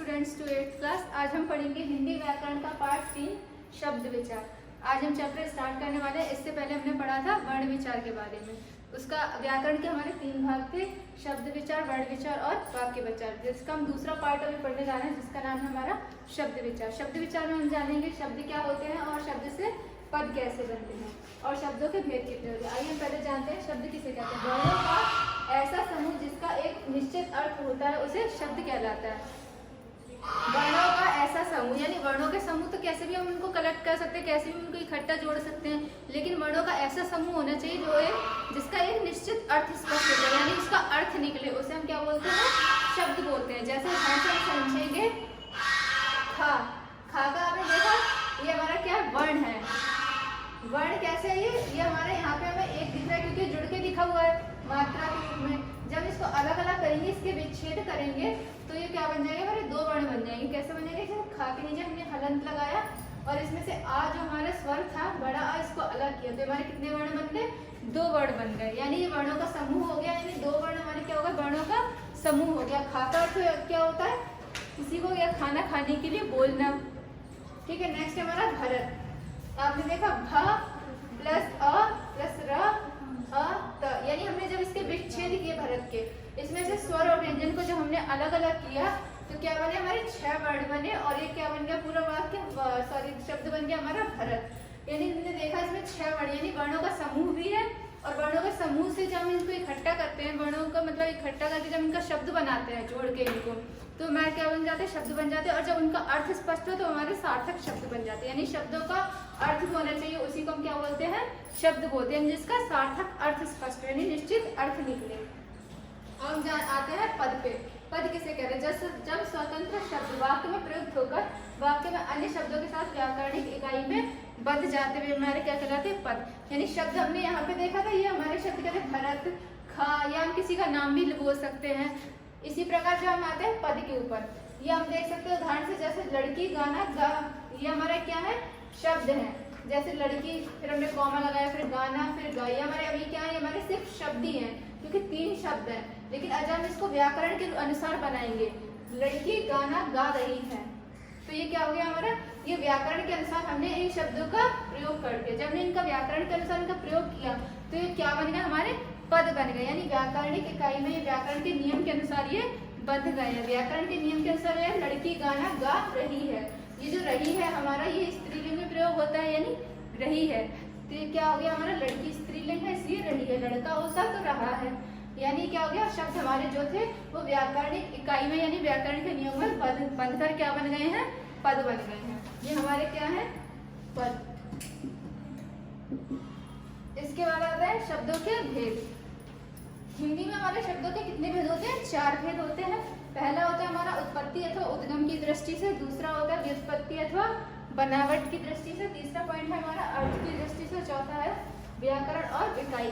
Students to 8th class. आज हम पढ़ेंगे हिंदी व्याकरण का पार्ट 3 शब्द विचार। आज हम चैप्टर स्टार्ट करने वाले हैं। इससे पहले हमने पढ़ा था वर्ण विचार के बारे में। उसका व्याकरण के हमारे 3 भाग थे, शब्द विचार, वर्ण विचार और वाक्य विचार, जिसका हम दूसरा पार्ट अभी पढ़ने जा रहे हैं, जिसका नाम है हमारा शब्द विचार। शब्द विचार में हम जानेंगे शब्द क्या होते हैं और शब्द से पद कैसे बनते हैं और शब्दों के भेद कितने होते हैं। आइए हम पहले जानते हैं शब्द किसे कहते हैं। वर्णों का ऐसा समूह जिसका एक निश्चित अर्थ होता है उसे शब्द कहलाता है। वर्णों का ऐसा समूह, यानी वर्णों के समूह तो कैसे भी हम उनको कलेक्ट कर सकते हैं, कैसे भी उनको इकट्ठा जोड़ सकते हैं, लेकिन वर्णों का ऐसा समूह होना चाहिए जो जिसका एक निश्चित अर्थ स्पष्ट हो जाए, यानी उसका अर्थ निकले, उसे हम क्या बोलते हैं, शब्द बोलते हैं। जैसे हम समझेंगे खा, खा का आपने देखा, ये हमारा क्या है, वर्ण है। वर्ण कैसे है, ये हमारे यहाँ पे हमें एक दिख रहा है क्योंकि जुड़ के लिखा हुआ है मात्रा के रूप में। जब इसको अलग अलग करेंगे, इसके विच्छेद करेंगे, तो ये क्या बन जाएगा, हमारे 2 वर्ण बन जाएंगे। कैसे बन जाएंगे, जैसे खा के नीचे हमने हलंत लगाया और इसमें से आ जो हमारा स्वर था, बड़ा आ, इसको अलग किया, तो हमारे कितने वर्ण बन गए, 2 वर्ण बन गए। यानी ये वर्णों का समूह हो गया, यानी 2 वर्ण हमारे क्या होगा, वर्णों का समूह हो गया। खा का अर्थ क्या होता है, किसी को या खाना खाने के लिए बोलना। ठीक है, नेक्स्ट हमारा भरत। आपने देखा भ प्लस अ प्लस र अ त, यानी हमने जब इसके विच्छेद किए भरत के, इसमें से स्वर और व्यंजन को जब हमने अलग अलग किया तो क्या बने, हमारे 6 वर्ण बने और ये क्या बन गया, पूरा वाक्य शब्द बन गया हमारा भरत। यानी हमने देखा इसमें 6 वर्ण, यानी वर्णों का समूह भी है और वर्णों के समूह से जब हम इनको इकट्ठा करते हैं, वर्णों का मतलब इकट्ठा करके जब इनका शब्द बनाते हैं जोड़ के इनको, तो हमारे क्या बन जाते हैं, शब्द बन जाते हैं। और जब उनका अर्थ स्पष्ट हो तो हमारे सार्थक शब्द बन जाते हैं। यानी शब्दों का अर्थ होना चाहिए, उसी को हम क्या बोलते हैं, शब्द बोलते हैं, जिसका सार्थक अर्थ स्पष्ट हो, यानी निश्चित अर्थ निकले। और हम आते हैं पद पे। पद किसे कहते हैं, जब स्वतंत्र शब्द वाक्य में प्रयुक्त होकर वाक्य में अन्य शब्दों के साथ व्याकरणिक इकाई में बध जाते हुए हमारे क्या कहलाते हैं, पद। यानी शब्द हमने यहाँ पे देखा था, ये हमारे शब्द कहते हैं भरत, खा, या हम किसी का नाम भी बोल सकते हैं। इसी प्रकार जब हम आते हैं पद के ऊपर, ये हम देख सकते हैं उदाहरण से, जैसे लड़की, गाना, गा, ये हमारा क्या है, शब्द है। जैसे लड़की, फिर हमने कॉमा लगाया, फिर गाना, फिर गा, ये हमारे अभी क्या है, हमारे सिर्फ शब्द ही हैं क्योंकि 3 शब्द हैं। लेकिन आज हम इसको व्याकरण के अनुसार बनाएंगे, लड़की गाना गा रही है, तो ये क्या हो गया हमारा, ये व्याकरण के अनुसार हमने इन शब्दों का प्रयोग करके, जब हमने इनका व्याकरण के अनुसार इनका प्रयोग किया तो ये क्या बन गया, हमारे पद बन गए। यानी व्याकरणिक इकाई में व्याकरण के नियम के अनुसार ये बंध गए हैं। व्याकरण के नियम के अनुसार ये लड़की गाना गा रही है, ये जो रही है हमारा, ये स्त्रीलिंग में प्रयोग होता है, यानी रही है, तो ये क्या हो गया हमारा, लड़की स्त्रीलिंग है इसलिए रही है, लड़का होता तो रहा है। यानी क्या हो गया, शब्द हमारे जो थे वो व्याकरणिक इकाई में यानी व्याकरण के नियम में बंधकर क्या बन गए हैं, पद बन गए हैं। ये हमारे क्या है, पद। इसके बाद आता है शब्दों के भेद। हिंदी में हमारे शब्दों के कितने भेद होते हैं, 4 भेद होते हैं। पहला होता है हमारा उत्पत्ति अथवा उद्गम की दृष्टि से, दूसरा होता है व्युत्पत्ति अथवा बनावट की दृष्टि से, तीसरा पॉइंट है हमारा अर्थ की दृष्टि से, चौथा है व्याकरण और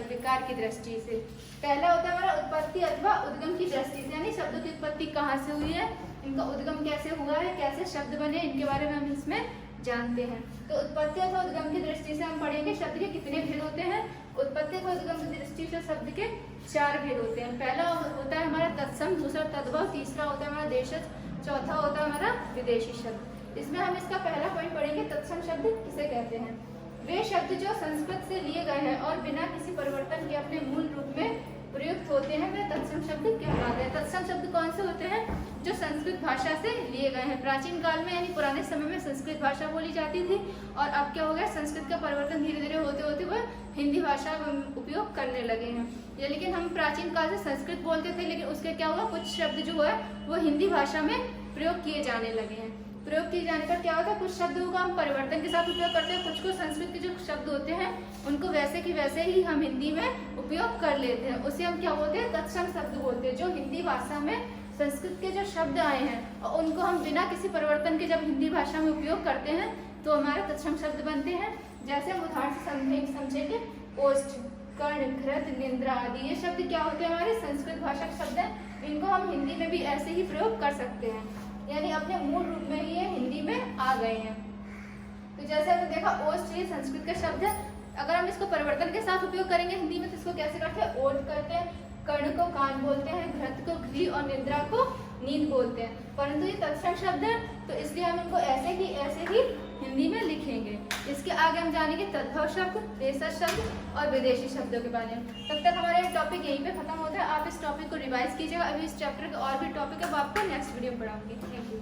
विकार की दृष्टि से। पहला होता है हमारा उत्पत्ति अथवा उद्गम की दृष्टि से, यानी शब्दों की उत्पत्ति कहाँ से हुई है, इनका उद्गम कैसे हुआ है, कैसे शब्द बने, इनके बारे में हम इसमें जानते हैं। तो उत्पत्ति अथवा उद्गम की दृष्टि से हम पढ़ेंगे शब्द के कितने भेद होते हैं। उत्पत्ति अथवा उद्गम की दृष्टि से शब्द के 4 भेद होते हैं। पहला होता है हमारा तत्सम, दूसरा तद्भव, तीसरा होता है हमारा देशज, चौथा होता है हमारा विदेशी शब्द। इसमें हम इसका पहला पॉइंट पढ़ेंगे, तत्सम शब्द किसे कहते हैं। वे शब्द जो संस्कृत से लिए गए हैं और बिना किसी परिवर्तन के अपने मूल रूप में प्रयुक्त होते हैं, वे तत्सम शब्द कहलाते हैं। तत्सम शब्द कौन से होते हैं, जो संस्कृत भाषा से लिए गए हैं। प्राचीन काल में यानी पुराने समय में संस्कृत भाषा बोली जाती थी और अब क्या हो गया, संस्कृत का परिवर्तन धीरे धीरे होते होते वह हिंदी भाषा उपयोग करने लगे हैं। ये लेकिन हम प्राचीन काल से संस्कृत बोलते थे, लेकिन उसके क्या हुआ, कुछ शब्द जो है वो हिंदी भाषा में प्रयोग किए जाने लगे हैं। प्रयोग किए जाने पर क्या होता है, कुछ शब्दों का हम परिवर्तन के साथ उपयोग करते हैं, कुछ को संस्कृत के जो शब्द होते हैं उनको वैसे की वैसे ही हम हिंदी में उपयोग कर लेते हैं, उसे हम क्या बोलते हैं, तत्सम शब्द बोलते हैं। जो हिंदी भाषा में संस्कृत के जो शब्द आए हैं और उनको हम बिना किसी परिवर्तन के जब हिंदी भाषा में उपयोग करते हैं तो हमारे तत्सम शब्द बनते हैं। जैसे हम उदाहरण से समझेंगे, ओष्ठ, कर्ण, घृत, निंद्रा आदि, ये शब्द क्या होते हैं, हमारे संस्कृत भाषा के शब्द हैं। इनको हम हिंदी में भी ऐसे ही प्रयोग कर सकते हैं, यानी अपने मूल रूप में ये हिंदी में आ गए हैं। तो जैसे हमने देखा, ओष्ठ ये संस्कृत का शब्द है, अगर हम इसको परिवर्तन के साथ उपयोग करेंगे हिंदी में तो इसको कैसे करते हैं, ओट करते हैं, कर्ण को कान बोलते हैं, घृत को घी और निद्रा को नींद बोलते हैं, परंतु ये तत्क्षण शब्द है तो इसलिए हम इनको ऐसे ही हिंदी में लिखेंगे। इसके आगे हम जानेंगे तद्भव शब्द, देशज शब्द और विदेशी शब्दों के बारे में। तब तक हमारा ये टॉपिक यहीं पे खत्म होता है। आप इस टॉपिक को रिवाइज कीजिएगा। अभी इस चैप्टर के और भी टॉपिक है वो आपको नेक्स्ट वीडियो में पढ़ाऊंगी। Thank you.